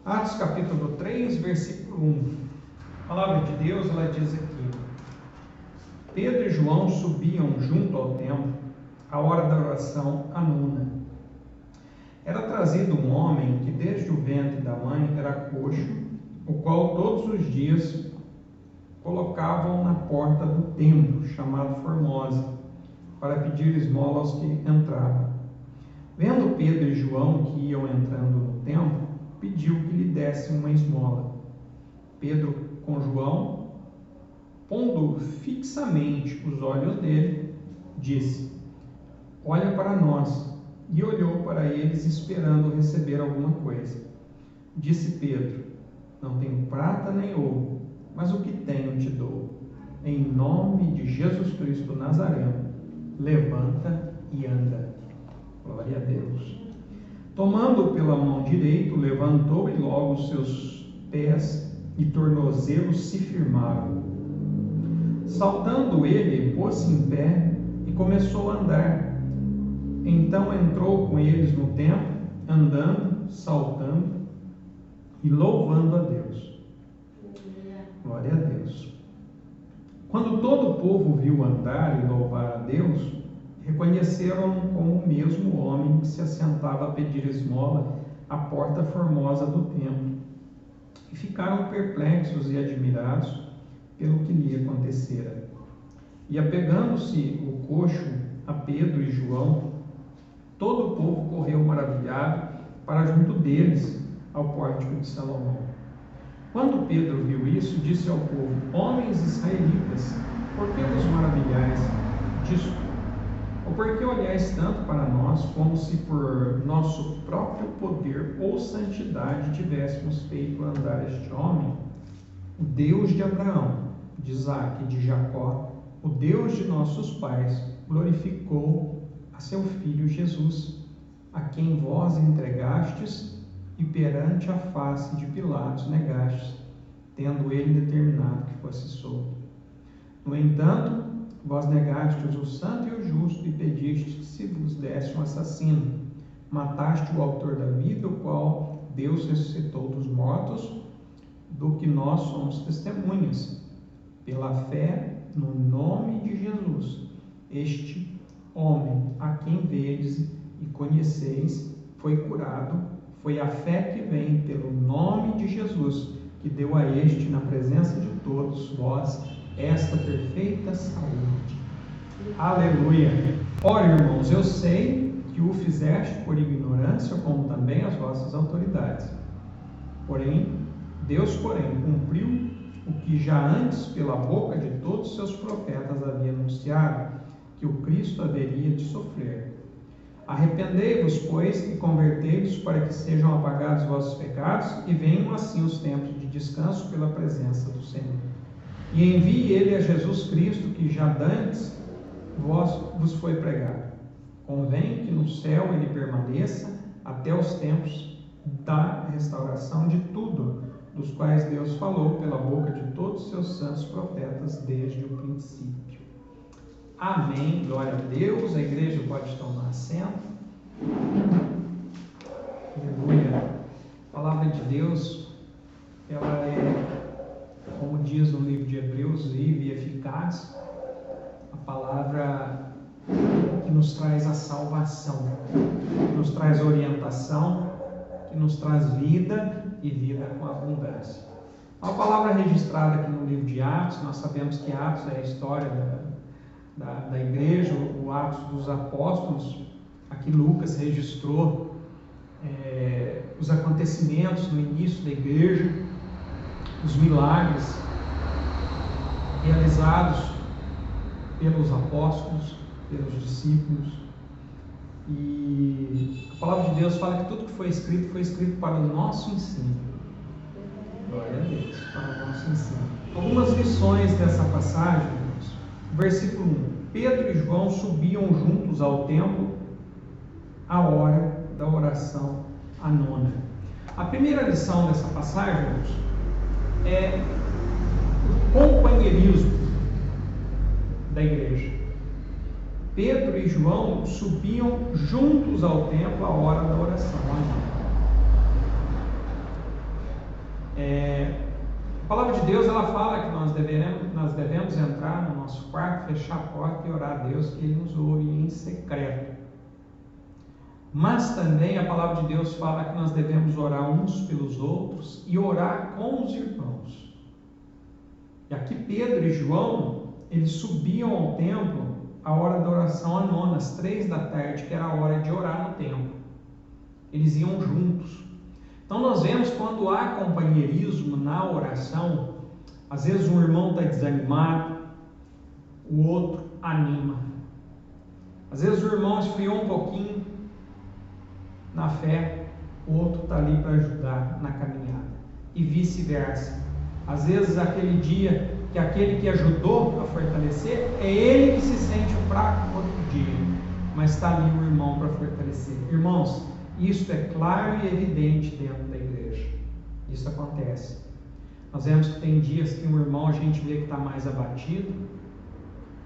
Atos capítulo 3, versículo 1. A palavra de Deus, ela diz aqui: Pedro e João subiam junto ao templo, à hora da oração, à nona. Era trazido um homem que desde o ventre da mãe era coxo, o qual todos os dias colocavam na porta do templo, chamado Formosa, para pedir esmola aos que entravam. Vendo Pedro e João que iam entrando no templo, pediu que lhe dessem uma esmola. Pedro, com João, pondo fixamente os olhos nele, disse: Olha para nós. E olhou para eles, esperando receber alguma coisa. Disse Pedro: Não tenho prata nem ouro, mas o que tenho te dou. Em nome de Jesus Cristo Nazareno, levanta e anda. Glória a Deus. Tomando-o pela mão direita, levantou e logo os seus pés e tornozelos se firmaram. Saltando ele, pôs-se em pé e começou a andar. Então entrou com eles no templo, andando, saltando e louvando a Deus. Glória a Deus. Quando todo o povo viu andar e louvar a Deus, reconheceram-no como o mesmo homem que se assentava a pedir esmola à porta formosa do templo, e ficaram perplexos e admirados pelo que lhe acontecera. E apegando-se o coxo a Pedro e João, todo o povo correu maravilhado para junto deles ao pórtico de Salomão. Quando Pedro viu isso, disse ao povo: Homens israelitas, por que vos maravilhais disto? Ou por que olhais tanto para nós, como se por nosso próprio poder ou santidade tivéssemos feito andar este homem? O Deus de Abraão, de Isaque e de Jacó, o Deus de nossos pais, glorificou a seu Filho Jesus, a quem vós entregastes e perante a face de Pilatos negastes, tendo ele determinado que fosse solto. No entanto, vós negastes o santo e o justo e pedistes que se vos desse um assassino. Mataste o autor da vida, o qual Deus ressuscitou dos mortos, do que nós somos testemunhas. Pela fé no nome de Jesus, este homem, a quem vedes e conheceis, foi curado. Foi a fé que vem pelo nome de Jesus, que deu a este, na presença de todos vós, esta perfeita saúde. Aleluia! Ora, irmãos, eu sei que o fizeste por ignorância, como também as vossas autoridades. Deus, cumpriu o que já antes, pela boca de todos os seus profetas, havia anunciado, que o Cristo haveria de sofrer. Arrependei-vos, pois, e convertei-vos para que sejam apagados os vossos pecados e venham assim os tempos de descanso pela presença do Senhor. E envie ele a Jesus Cristo, que já dantes vos foi pregado. Convém que no céu ele permaneça até os tempos da restauração de tudo, dos quais Deus falou pela boca de todos os seus santos profetas desde o princípio. Amém. Glória a Deus. A igreja pode tomar assento. Aleluia. A palavra de Deus, ela é, como diz no livro de Hebreus, viva e eficaz. A palavra que nos traz a salvação, que nos traz orientação, que nos traz vida e vida com abundância. A palavra registrada aqui no livro de Atos, nós sabemos que Atos é a história da igreja, o Atos dos Apóstolos. Aqui Lucas registrou os acontecimentos no início da igreja, os milagres realizados pelos apóstolos, pelos discípulos. E a palavra de Deus fala que tudo que foi escrito para o nosso ensino. Glória a Deus, para o nosso ensino. Algumas lições dessa passagem, irmãos. Versículo 1. Pedro e João subiam juntos ao templo à hora da oração, a nona. A primeira lição dessa passagem, irmãos, é o companheirismo da igreja. Pedro e João subiam juntos ao templo à hora da oração, a nona. A palavra de Deus, ela fala que nós devemos entrar no nosso quarto, fechar a porta e orar a Deus, que Ele nos ouve em secreto. Mas também a palavra de Deus fala que nós devemos orar uns pelos outros e orar com os irmãos. E aqui Pedro e João, eles subiam ao templo a hora da oração à nona, às 3 da tarde, que era a hora de orar no templo. Eles iam juntos. Então nós vemos quando há companheirismo na oração, às vezes um irmão está desanimado, o outro anima. Às vezes o irmão esfriou um pouquinho na fé, o outro está ali para ajudar na caminhada. E vice-versa. Às vezes aquele dia que aquele que ajudou a fortalecer, é ele que se sente fraco no outro dia, mas está ali o irmão para fortalecer. Irmãos, isso é claro e evidente dentro da igreja. Isso acontece. Nós vemos que tem dias que um irmão a gente vê que está mais abatido,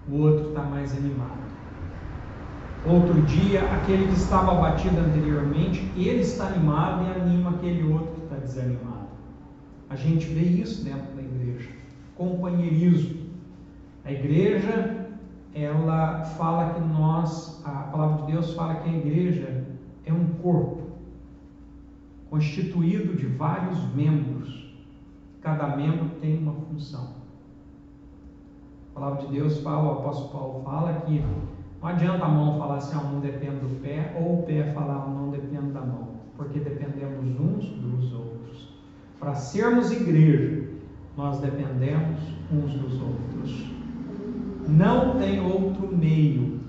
o outro está mais animado. Outro dia, aquele que estava abatido anteriormente, ele está animado e anima aquele outro que está desanimado. A gente vê isso dentro da igreja. Companheirismo. A igreja, ela fala que a palavra de Deus fala que a igreja é um corpo constituído de vários membros. Cada membro tem uma função. A palavra de Deus fala, o apóstolo Paulo fala que não adianta a mão falar assim, não depende do pé, ou o pé falar, não depende da mão, porque dependemos uns dos outros. Para sermos igreja, nós dependemos uns dos outros. Não tem outro meio.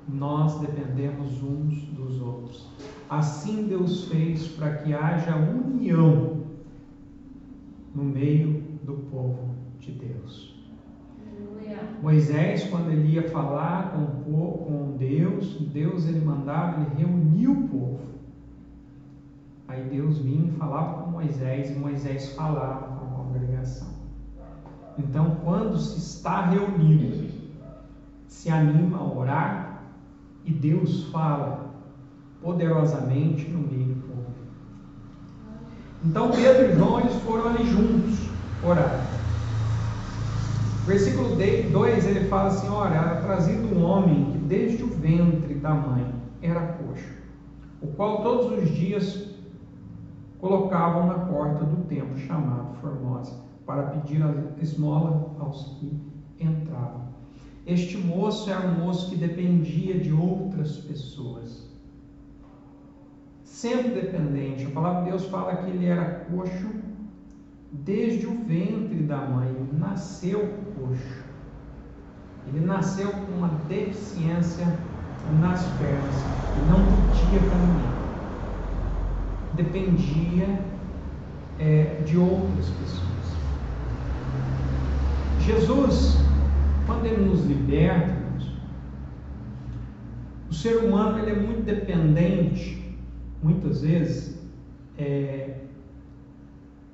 Nós dependemos uns dos outros. Assim Deus fez para que haja união no meio do povo de Deus. Moisés, quando ele ia falar com Deus ele mandava, ele reunia o povo. Aí Deus vinha e falava com Moisés, e Moisés falava com a congregação. Então, quando se está reunido, se anima a orar, e Deus fala poderosamente no meio do povo. Então, Pedro e João, eles foram ali juntos orar. Versículo 2, ele fala assim, olha, era trazido um homem que desde o ventre da mãe era coxo, o qual todos os dias colocavam na porta do templo chamado Formosa, para pedir a esmola aos que entravam. Este moço era um moço que dependia de outras pessoas, sempre dependente. A palavra de Deus fala que ele era coxo desde o ventre da mãe, ele nasceu coxo. Ele nasceu com uma deficiência nas pernas e não podia caminhar. Dependia de outras pessoas. Jesus, quando ele nos liberta, o ser humano ele é muito dependente, muitas vezes,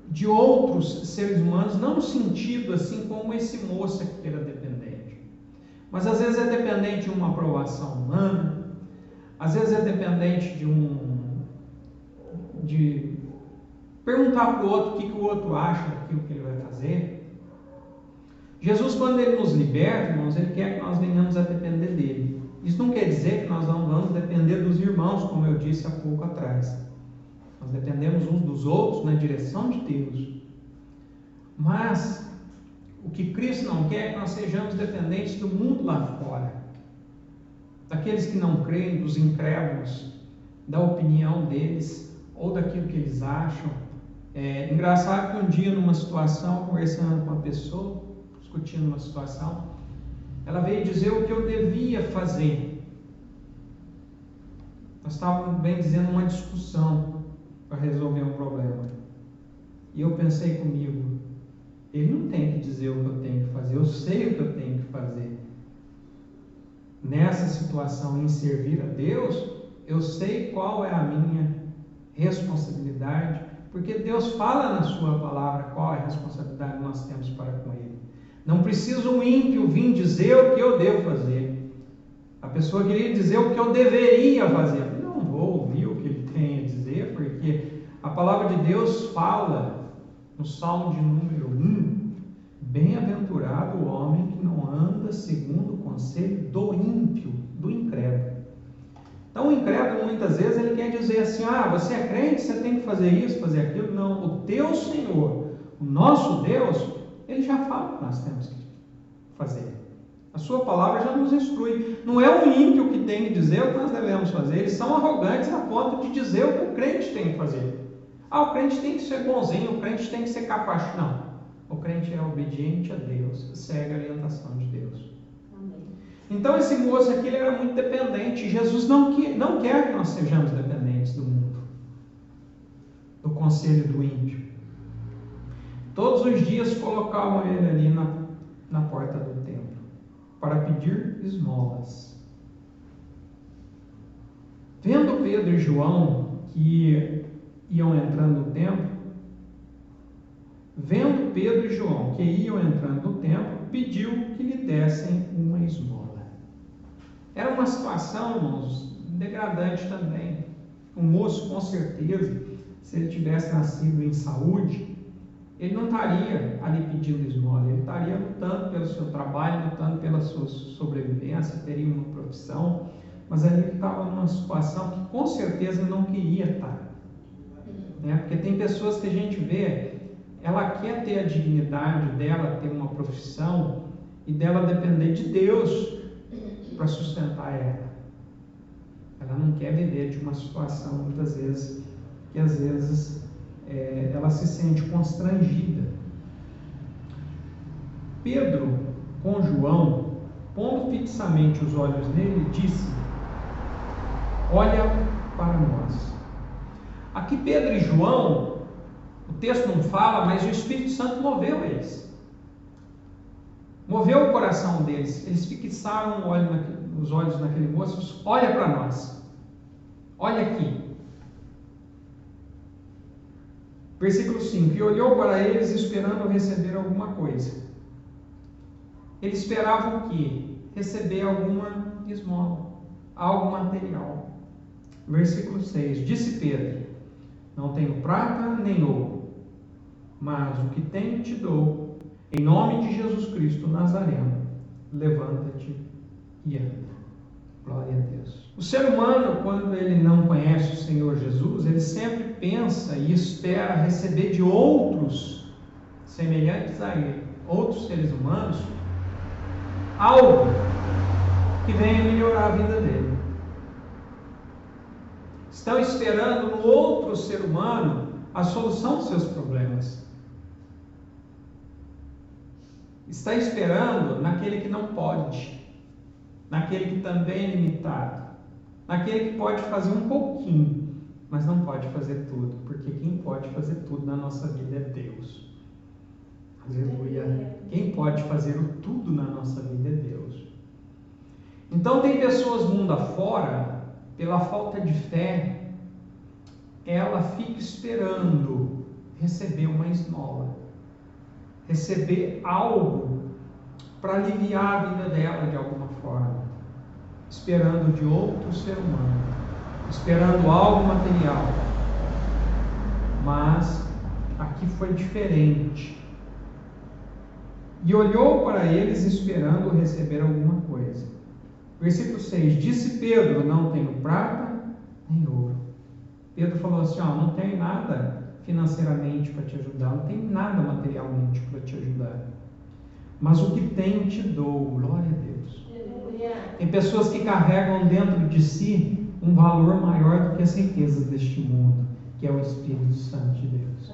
de outros seres humanos, não no sentido assim como esse moço que era dependente, mas às vezes é dependente de uma aprovação humana, às vezes é dependente de perguntar para o outro o que o outro acha daquilo que ele vai fazer. Jesus, quando ele nos liberta, irmãos, ele quer que nós venhamos a depender dele. Isso não quer dizer que nós não vamos depender dos irmãos, como eu disse há pouco atrás. Nós dependemos uns dos outros na direção de Deus. Mas o que Cristo não quer é que nós sejamos dependentes do mundo lá fora, daqueles que não creem, dos incrédulos, da opinião deles ou daquilo que eles acham. Engraçado que um dia, numa situação, conversando com uma pessoa, discutindo uma situação, ela veio dizer o que eu devia fazer. Nós estávamos, bem dizendo, uma discussão para resolver um problema. E eu pensei comigo, ele não tem que dizer o que eu tenho que fazer, eu sei o que eu tenho que fazer. Nessa situação, em servir a Deus, eu sei qual é a minha responsabilidade, porque Deus fala na sua palavra qual é a responsabilidade que nós temos para com Ele. Não precisa um ímpio vir dizer o que eu devo fazer. A pessoa queria dizer o que eu deveria fazer. Eu não vou ouvir o que ele tem a dizer, porque a palavra de Deus fala no Salmo de número 1, bem-aventurado o homem que não anda segundo o conselho do ímpio, do incrédulo. Então o incrédulo muitas vezes ele quer dizer assim, você é crente, você tem que fazer isso, fazer aquilo. Não, o teu Senhor, o nosso Deus, ele já fala o que nós temos que fazer. A sua palavra já nos instrui. Não é o ímpio que tem que dizer o que nós devemos fazer. Eles são arrogantes a ponto de dizer o que o crente tem que fazer. O crente tem que ser bonzinho, o crente tem que ser capaz. Não. O crente é obediente a Deus, segue a orientação de Deus. Amém. Então esse moço aqui ele era muito dependente. Jesus não quer que nós sejamos dependentes do mundo, do conselho do ímpio. Todos os dias colocavam ele ali na porta do templo para pedir esmolas. Vendo Pedro e João que iam entrando no templo, pediu que lhe dessem uma esmola. Era uma situação, irmãos, degradante também. O moço, com certeza, se ele tivesse nascido em saúde, ele não estaria ali pedindo esmola, ele estaria lutando pelo seu trabalho, lutando pela sua sobrevivência, teria uma profissão, mas ali ele estava numa situação que com certeza não queria estar. Porque tem pessoas que a gente vê, ela quer ter a dignidade dela, ter uma profissão e dela depender de Deus para sustentar ela. Ela não quer viver de uma situação, muitas vezes, que às vezes ela se sente constrangida. Pedro, com João, pondo fixamente os olhos nele, disse: olha para nós. Aqui Pedro e João, o texto não fala, mas o Espírito Santo moveu eles. Moveu o coração deles. Eles fixaram os olhos naquele moço. Olha para nós. Olha aqui. Versículo 5. E olhou para eles esperando receber alguma coisa. Ele esperava o quê? Receber alguma esmola, algo material. Versículo 6. Disse Pedro: não tenho prata nem ouro, mas o que tenho te dou. Em nome de Jesus Cristo Nazareno, levanta-te e anda. Glória a Deus. O ser humano, quando ele não conhece o Senhor Jesus, ele sempre pensa e espera receber de outros semelhantes a ele, outros seres humanos, algo que venha melhorar a vida dele. Estão esperando no outro ser humano a solução dos seus problemas. Está esperando naquele que não pode, naquele que também é limitado, naquele que pode fazer um pouquinho, mas não pode fazer tudo, porque quem pode fazer tudo na nossa vida é Deus. Aleluia. Quem pode fazer o tudo na nossa vida é Deus. Então tem pessoas mundo afora, pela falta de fé, ela fica esperando receber uma esmola, receber algo para aliviar a vida dela de alguma forma, esperando de outro ser humano, esperando algo material. Mas aqui foi diferente. E olhou para eles esperando receber alguma coisa. Versículo 6. Disse Pedro: não tenho prata nem ouro. Pedro falou assim: não tenho nada financeiramente para te ajudar, não tenho nada materialmente para te ajudar, mas o que tenho te dou. Glória a Deus. Tem pessoas que carregam dentro de si um valor maior do que as riquezas deste mundo, que é o Espírito Santo de Deus.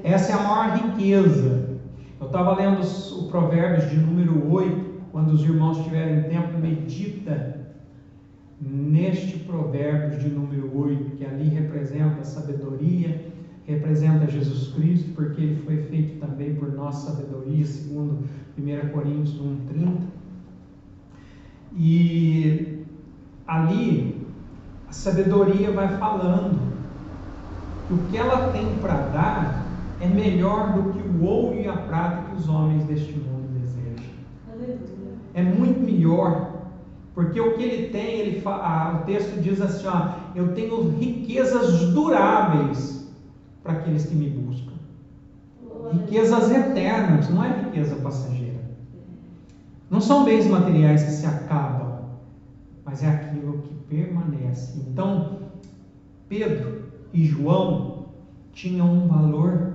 Essa é a maior riqueza. Eu estava lendo o Provérbios de número 8, quando os irmãos tiverem tempo, medita neste Provérbios de número 8, que ali representa a sabedoria, representa Jesus Cristo, porque ele foi feito também por nossa sabedoria, segundo 1 Coríntios 1:30. E ali a sabedoria vai falando que o que ela tem para dar é melhor do que o ouro e a prata que os homens deste mundo desejam. Aleluia. É muito melhor, porque o que ele tem, o texto diz assim: eu tenho riquezas duráveis para aqueles que me buscam. Riquezas eternas, não é riqueza passageira. Não são bens materiais que se acabam, mas é aquilo que permanece. Então, Pedro e João tinham um valor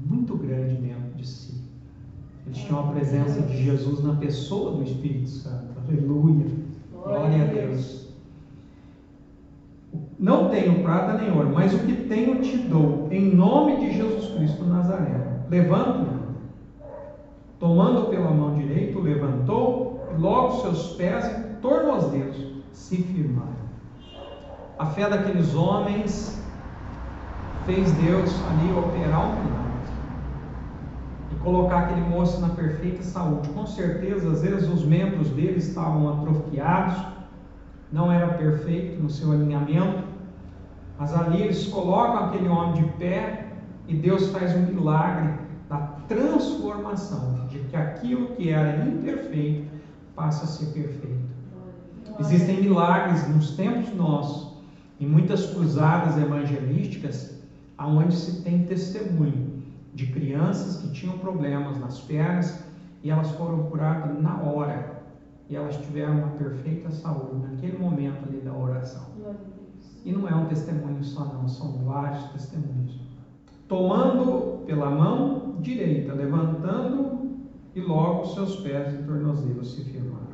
muito grande dentro de si. Eles tinham a presença de Jesus na pessoa do Espírito Santo. Aleluia. Glória a Deus. Não tenho prata nem ouro, mas o que tenho te dou, em nome de Jesus Cristo Nazareno. Levanta-me. Tomando pela mão direita, o levantou, e logo seus pés e tornozelos se firmaram. A fé daqueles homens fez Deus ali operar um milagre e colocar aquele moço na perfeita saúde. Com certeza, às vezes os membros dele estavam atrofiados, não era perfeito no seu alinhamento, mas ali eles colocam aquele homem de pé e Deus faz um milagre da transformação, de que aquilo que era imperfeito passa a ser perfeito. Existem milagres nos tempos nossos, em muitas cruzadas evangelísticas, aonde se tem testemunho de crianças que tinham problemas nas pernas e elas foram curadas na hora, e elas tiveram uma perfeita saúde naquele momento ali da oração. E não é um testemunho só não, são vários testemunhos. Tomando pela mão direita, levantando, e logo seus pés e tornozelos se firmaram.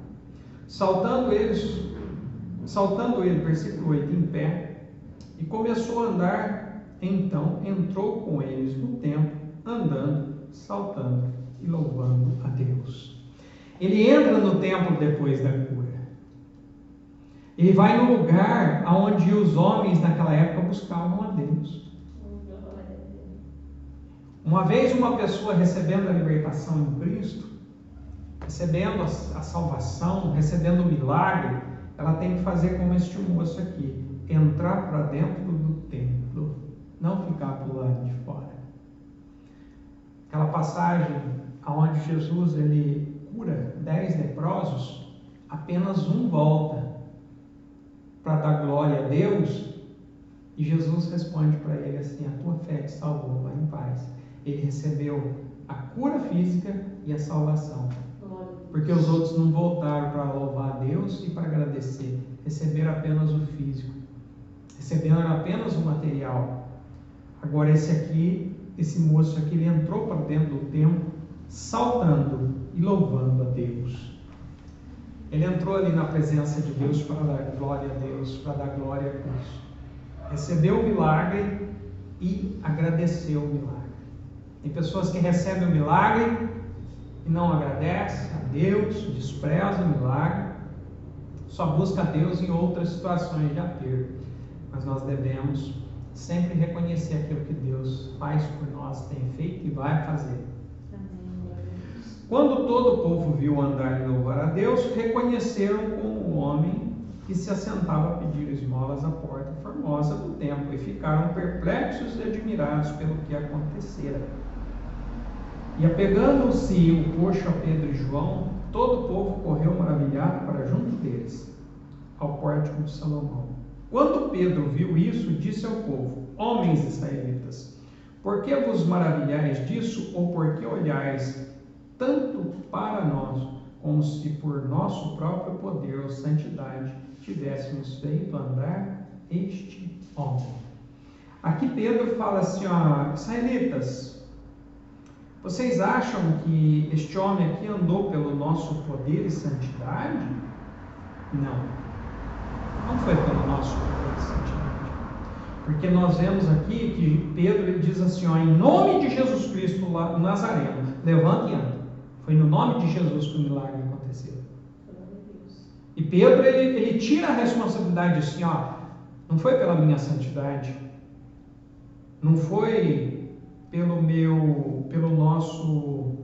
Saltando ele, versículo 8, em pé, e começou a andar, então entrou com eles no templo, andando, saltando e louvando a Deus. Ele entra no templo depois da cura. Ele vai no lugar onde os homens naquela época buscavam a Deus. Uma vez uma pessoa recebendo a libertação em Cristo, recebendo a salvação, recebendo o milagre, ela tem que fazer como este moço aqui, entrar para dentro do templo, não ficar para o lado de fora. Aquela passagem onde Jesus ele cura 10 leprosos, apenas um volta para dar glória a Deus, e Jesus responde para ele assim: a tua fé te salvou, vai em paz. Ele recebeu a cura física e a salvação, porque os outros não voltaram para louvar a Deus e para agradecer, receberam apenas o físico, receberam apenas o material. Agora esse moço aqui, ele entrou para dentro do templo, saltando e louvando a Deus. Ele entrou ali na presença de Deus para dar glória a Deus, para dar glória a Cristo. Recebeu o milagre e agradeceu o milagre. Tem pessoas que recebem o milagre e não agradecem a Deus, desprezam o milagre, só busca a Deus em outras situações de aperto. Mas nós devemos sempre reconhecer aquilo que Deus faz por nós, tem feito e vai fazer. Quando todo o povo viu andar e louvar a Deus, reconheceram como o homem que se assentava a pedir esmolas à porta formosa do templo, e ficaram perplexos e admirados pelo que acontecera. E apegando-se o coxo a Pedro e João, todo o povo correu maravilhado para junto deles, ao pórtico de Salomão. Quando Pedro viu isso, disse ao povo: homens israelitas, por que vos maravilhais disso, ou por que olhais tanto para nós, como se por nosso próprio poder ou santidade tivéssemos feito andar este homem? Aqui Pedro fala assim: ó, israelitas, vocês acham que este homem aqui andou pelo nosso poder e santidade? Não foi pelo nosso poder e santidade. Porque nós vemos aqui que Pedro ele diz assim: ó, em nome de Jesus Cristo o Nazareno, levanta e anda. Foi no nome de Jesus que o milagre aconteceu. E Pedro ele tira a responsabilidade assim: ó, não foi pela minha santidade, não foi pelo nosso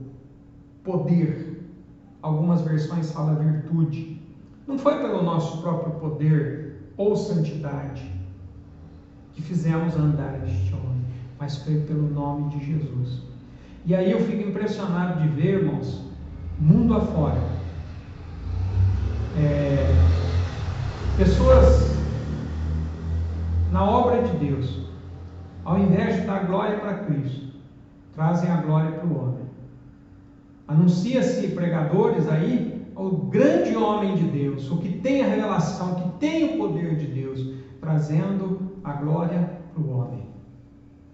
poder. Algumas versões falam virtude. Não foi pelo nosso próprio poder ou santidade que fizemos andar este homem, mas foi pelo nome de Jesus. E aí eu fico impressionado de ver, irmãos, mundo afora, pessoas na obra de Deus, ao invés de dar glória para Cristo, trazem a glória para o homem. Anuncia-se pregadores aí, o grande homem de Deus, o que tem a revelação, que tem o poder de Deus, trazendo a glória para o homem.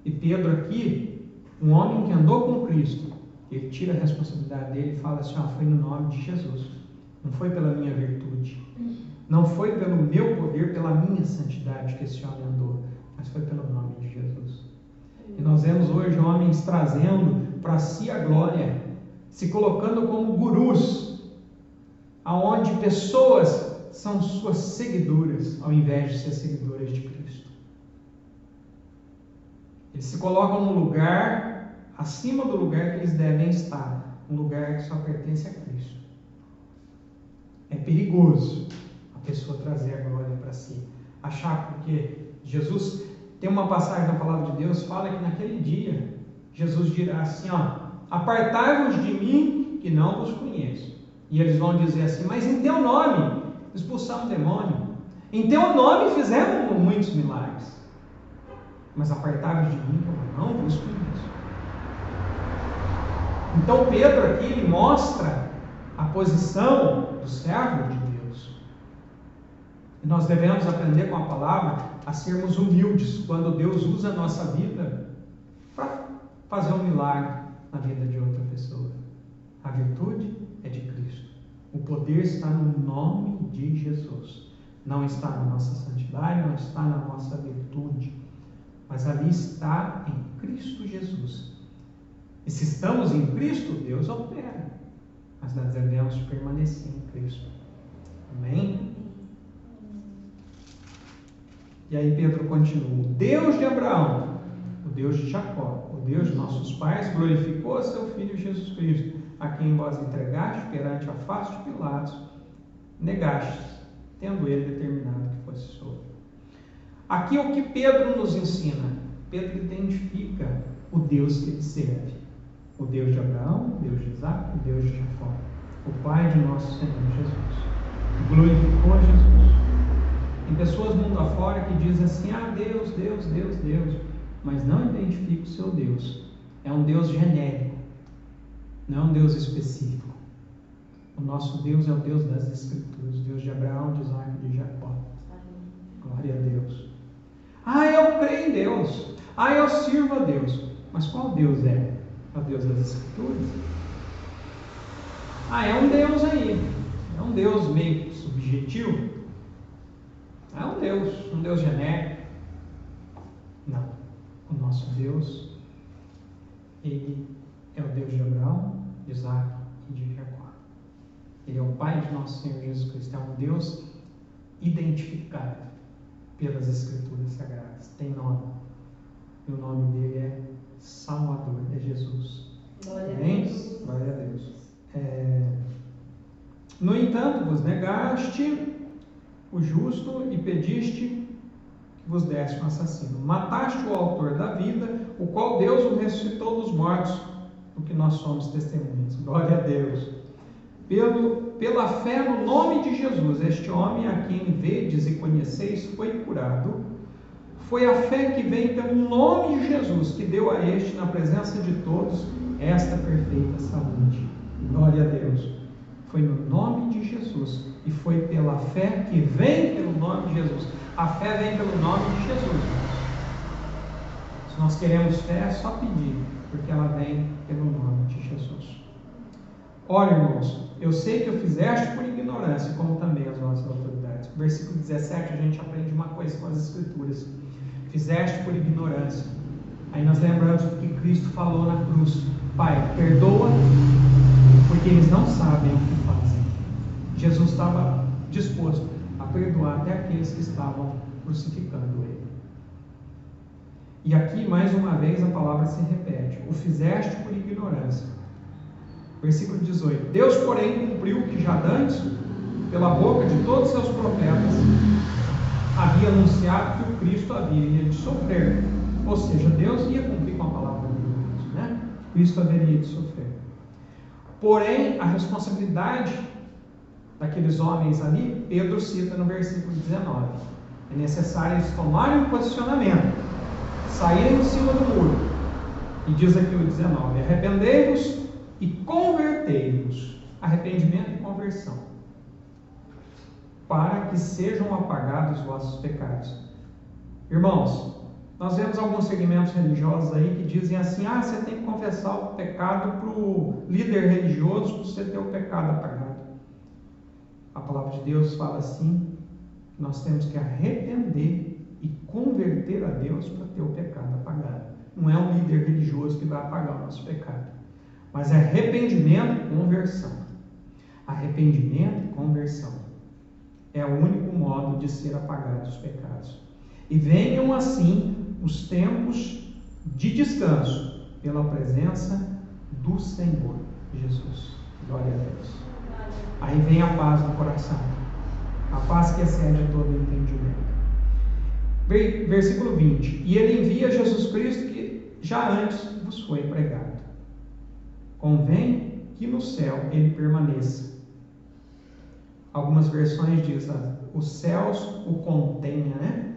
E Pedro aqui, um homem que andou com Cristo, ele tira a responsabilidade dele e fala assim, foi no nome de Jesus, não foi pela minha virtude, não foi pelo meu poder, pela minha santidade que esse homem andou, mas foi pelo nome de Jesus. E nós vemos hoje homens trazendo para si a glória, se colocando como gurus, aonde pessoas são suas seguidoras, ao invés de ser seguidoras de Cristo. Eles se colocam no lugar, acima do lugar que eles devem estar, um lugar que só pertence a Cristo. É perigoso a pessoa trazer a glória para si, achar porque Jesus, tem uma passagem na palavra de Deus, fala que naquele dia, Jesus dirá assim, apartai-vos de mim, que não vos conheço. E eles vão dizer assim, mas em teu nome expulsamos demônio, em teu nome fizemos muitos milagres, mas apartai-vos de mim, que eu não vos conheço. Então Pedro aqui ele mostra a posição do servo de Deus. E nós devemos aprender com a palavra a sermos humildes quando Deus usa a nossa vida para fazer um milagre na vida de outra pessoa. A virtude é de Cristo. O poder está no nome de Jesus. Não está na nossa santidade, não está na nossa virtude, mas ali está em Cristo Jesus. E se estamos em Cristo, Deus opera, mas nós devemos permanecer em Cristo. Amém? E aí Pedro continua, o Deus de Abraão, o Deus de Jacó, o Deus de nossos pais, glorificou a seu Filho Jesus Cristo, a quem vós entregastes perante a face de Pilatos, negastes, tendo ele determinado que fosse solto. Aqui é o que Pedro nos ensina. Pedro identifica o Deus que ele serve. O Deus de Abraão, o Deus de Isaac, o Deus de Jacó. O Pai de nosso Senhor Jesus. Glorificou a Jesus. Tem pessoas mundo afora que dizem assim, Deus, Deus, Deus, Deus, mas não identifica o seu Deus. É um Deus genérico, não é um Deus específico. O nosso Deus é o Deus das Escrituras, Deus de Abraão, de Isaac e de Jacó. Glória a Deus. Eu creio em Deus. Eu sirvo a Deus. Mas qual Deus é? É o Deus das Escrituras? É um Deus aí. É um Deus meio subjetivo. É um Deus genérico. Não. O nosso Deus, Ele é o Deus de Abraão, de Isaac e de Jacó. Ele é o Pai de nosso Senhor Jesus Cristo. É um Deus identificado pelas Escrituras Sagradas. Tem nome. E o nome dele é Salvador, é Jesus. Glória a Amém? Deus. Glória a Deus. No entanto, vos negaste o justo e pediste que vos desse um assassino. Mataste o autor da vida, o qual Deus o ressuscitou dos mortos, do que nós somos testemunhas. Glória a Deus. Pela fé no nome de Jesus, este homem a quem vedes e conheceis foi curado. Foi a fé que vem pelo nome de Jesus que deu a este, na presença de todos, esta perfeita saúde. Glória a Deus. Foi no nome de Jesus e foi pela fé que vem pelo nome de Jesus. A fé vem pelo nome de Jesus. Se nós queremos fé, é só pedir, porque ela vem pelo nome de Jesus. Ora, irmãos, eu sei que o fizeste por ignorância, como também as nossas autoridades. Versículo 17, a gente aprende uma coisa com as Escrituras. Fizeste por ignorância. Aí nós lembramos do que Cristo falou na cruz. Pai, perdoa, porque eles não sabem o que fazem. Jesus estava disposto a perdoar até aqueles que estavam crucificando ele. E aqui, mais uma vez, a palavra se repete. O fizeste por ignorância. Versículo 18. Deus, porém, cumpriu o que já dantes, pela boca de todos seus profetas, havia anunciado que o Cristo havia de sofrer. Ou seja, Deus ia cumprir com a palavra de Deus, né? Cristo haveria de sofrer. Porém, a responsabilidade daqueles homens ali, Pedro cita no versículo 19. É necessário eles tomarem um posicionamento, saírem de cima do muro E diz aqui o 19: arrependei-vos e convertei-vos. Arrependimento e conversão, para que sejam apagados os vossos pecados. Irmãos, nós vemos alguns segmentos religiosos aí que dizem assim: você tem que confessar o pecado para o líder religioso para você ter o pecado apagado. A palavra de Deus fala assim, que nós temos que arrepender e converter a Deus para ter o pecado apagado. Não é um líder religioso que vai apagar o nosso pecado, mas é arrependimento e conversão. Arrependimento e conversão é o único modo de ser apagados os pecados. E venham assim os tempos de descanso pela presença do Senhor Jesus. Glória a Deus. Aí vem a paz no coração, a paz que excede todo o entendimento. Versículo 20: e ele envia Jesus Cristo, que já antes vos foi pregado. Convém que no céu ele permaneça. Algumas versões dizem, os céus o contenha, né?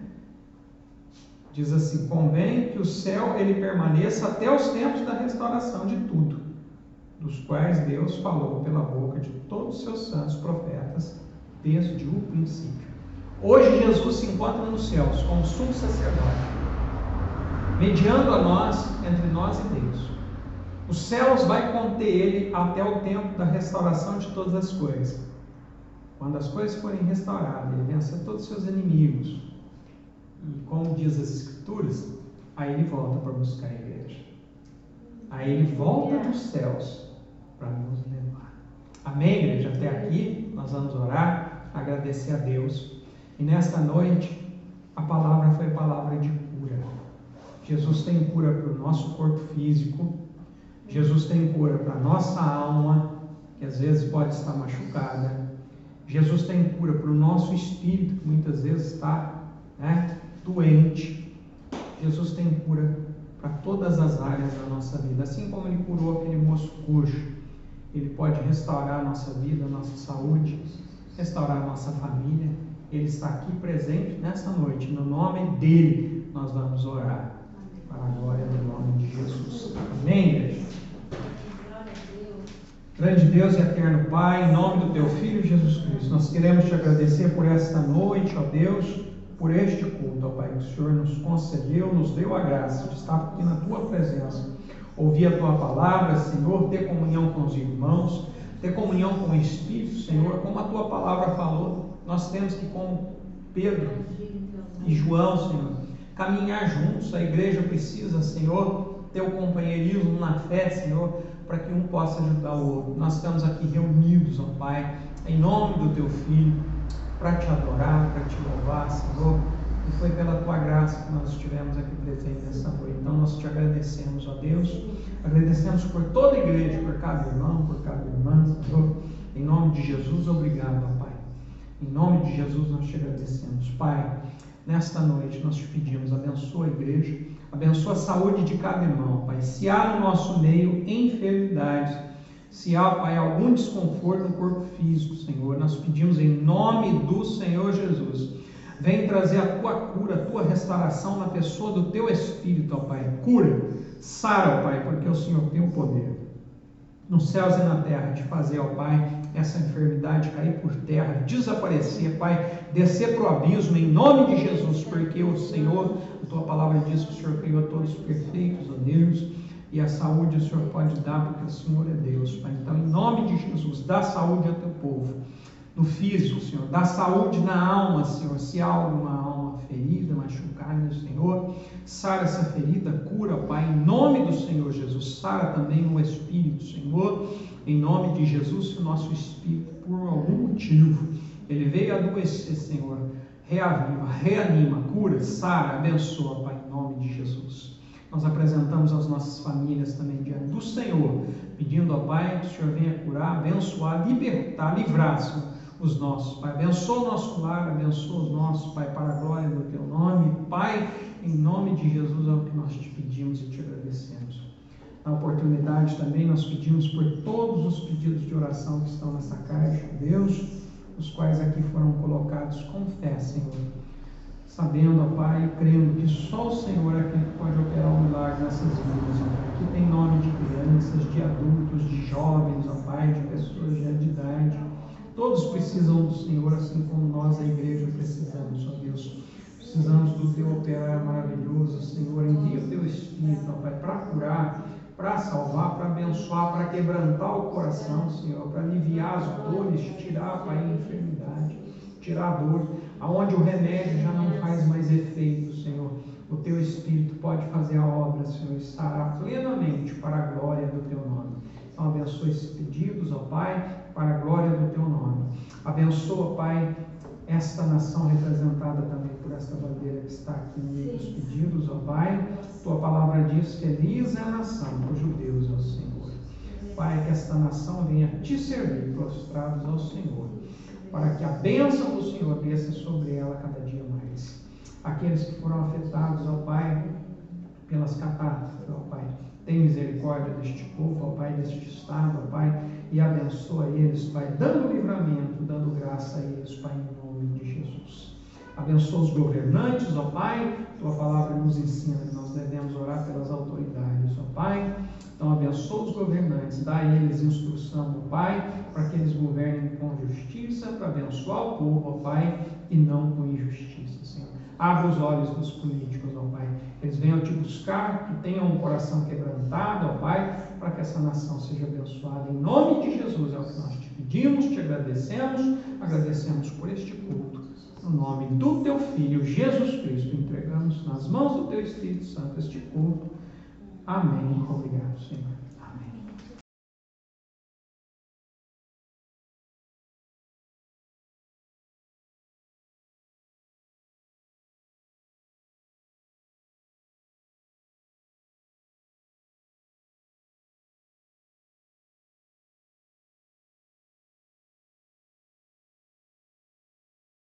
Diz assim: convém que o céu ele permaneça até os tempos da restauração de tudo, dos quais Deus falou pela boca de todos os seus santos profetas desde o princípio. Hoje Jesus se encontra nos céus como sumo sacerdote, mediando a nós, entre nós e Deus. Os céus vai conter ele até o tempo da restauração de todas as coisas. Quando as coisas forem restauradas, ele vencer todos os seus inimigos. E como diz as Escrituras, aí ele volta para buscar a igreja. Aí ele volta dos céus para nos levar. Amém, igreja? Até aqui nós vamos orar, agradecer a Deus. E nesta noite, a palavra foi palavra de cura. Jesus tem cura para o nosso corpo físico. Jesus tem cura para a nossa alma, que às vezes pode estar machucada. Jesus tem cura para o nosso espírito, que muitas vezes está doente. Jesus tem cura para todas as áreas da nossa vida. Assim como ele curou aquele moço coxo, ele pode restaurar a nossa vida, a nossa saúde, restaurar a nossa família. Ele está aqui presente nessa noite. No nome dele nós vamos orar, para a glória do nome de Jesus. Amém, igreja? Grande Deus e eterno Pai, em nome do Teu Filho Jesus Cristo, nós queremos Te agradecer por esta noite, ó Deus, por este culto, ó Pai, que o Senhor nos concedeu, nos deu a graça de estar aqui na Tua presença, ouvir a Tua palavra, Senhor, ter comunhão com os irmãos, ter comunhão com o Espírito, Senhor, como a Tua palavra falou, nós temos que, como Pedro e João, Senhor, caminhar juntos. A igreja precisa, Senhor, ter o companheirismo na fé, Senhor, para que um possa ajudar o outro. Nós estamos aqui reunidos, ó Pai, em nome do Teu Filho, para Te adorar, para Te louvar, Senhor. E foi pela Tua graça que nós estivemos aqui presentes nessa noite. Então nós Te agradecemos, ó Deus. Agradecemos por toda a igreja, por cada irmão, por cada irmã, Senhor. Em nome de Jesus, obrigado, ó Pai. Em nome de Jesus nós Te agradecemos. Pai, nesta noite nós Te pedimos, abençoa a igreja, abençoa a saúde de cada irmão, Pai. Se há no nosso meio enfermidades, se há, Pai, algum desconforto no corpo físico, Senhor, nós pedimos em nome do Senhor Jesus, vem trazer a Tua cura, a Tua restauração na pessoa do Teu Espírito, ó Pai. Cura, sara, ó Pai, porque o Senhor tem o poder nos céus e na terra de fazer, ó Pai, essa enfermidade cair por terra, desaparecer, Pai, descer para o abismo, em nome de Jesus, porque o Senhor, a Tua palavra diz que o Senhor criou todos perfeitos, ó Deus, e a saúde o Senhor pode dar, porque o Senhor é Deus, Pai. Então, em nome de Jesus, dá saúde ao Teu povo, no físico, Senhor, dá saúde na alma, Senhor, se há alguma alma ferida, machucada, Senhor, sara essa ferida, cura, Pai, em nome do Senhor Jesus, sara também o Espírito, Senhor, em nome de Jesus. Se o nosso Espírito, por algum motivo, ele veio adoecer, Senhor, reaviva, reanima, cura, sara, abençoa, Pai, em nome de Jesus. Nós apresentamos as nossas famílias também diante do Senhor, pedindo ao Pai que o Senhor venha curar, abençoar, libertar, livrar, Senhor, os nossos, Pai. Abençoa o nosso lar, abençoa os nossos, Pai, para a glória do Teu nome. Pai, em nome de Jesus é o que nós Te pedimos e Te agradecemos. Na oportunidade também nós pedimos por todos os pedidos de oração que estão nessa caixa, Deus, os quais aqui foram colocados com fé, Senhor. sabendo, ó Pai, e crendo que só o Senhor é quem pode operar um milagre nessas vidas, ó Pai. Aqui tem nome de crianças, de adultos, de jovens, ó Pai, de pessoas já de idade. Todos precisam do Senhor, assim como nós, a igreja, precisamos, ó Deus. Precisamos do Teu operar maravilhoso, Senhor. Envia o Teu Espírito, ó Pai, para curar, para salvar, para abençoar, para quebrantar o coração, Senhor, para aliviar as dores, tirar, Pai, a enfermidade, tirar a dor, aonde o remédio já não faz mais efeito, Senhor. O Teu Espírito pode fazer a obra, Senhor, e estará plenamente para a glória do Teu nome. Então, abençoa esses pedidos, ó Pai, para a glória do Teu nome. Abençoa, Pai, esta nação representada também por esta bandeira que está aqui no meio dos pedidos, ó Pai. Tua palavra diz que Elisa é a nação dos judeus, ó Senhor. Pai, que esta nação venha te servir, prostrados ao Senhor, para que a bênção do Senhor desça sobre ela cada dia mais. Aqueles que foram afetados, ó Pai, pelas catástrofes, ó Pai, tem misericórdia deste povo, ó Pai, deste estado, ó Pai, e abençoa eles, Pai, dando livramento, dando graça a eles, Pai, em nome de Jesus. Abençoa os governantes, ó Pai. Tua palavra nos ensina que nós devemos orar pelas autoridades, ó Pai. Então abençoa os governantes, dá a eles instrução, ó Pai, para que eles governem com justiça, para abençoar o povo, ó Pai, e não com injustiça, Senhor. Abre os olhos dos políticos, ó Pai. Eles venham te buscar, que tenham um coração quebrantado, ó Pai, para que essa nação seja abençoada. Em nome de Jesus é o que nós te pedimos, te agradecemos por este culto. No nome do Teu Filho, Jesus Cristo, entregamos nas mãos do Teu Espírito Santo este culto. Amém. Obrigado, Senhor.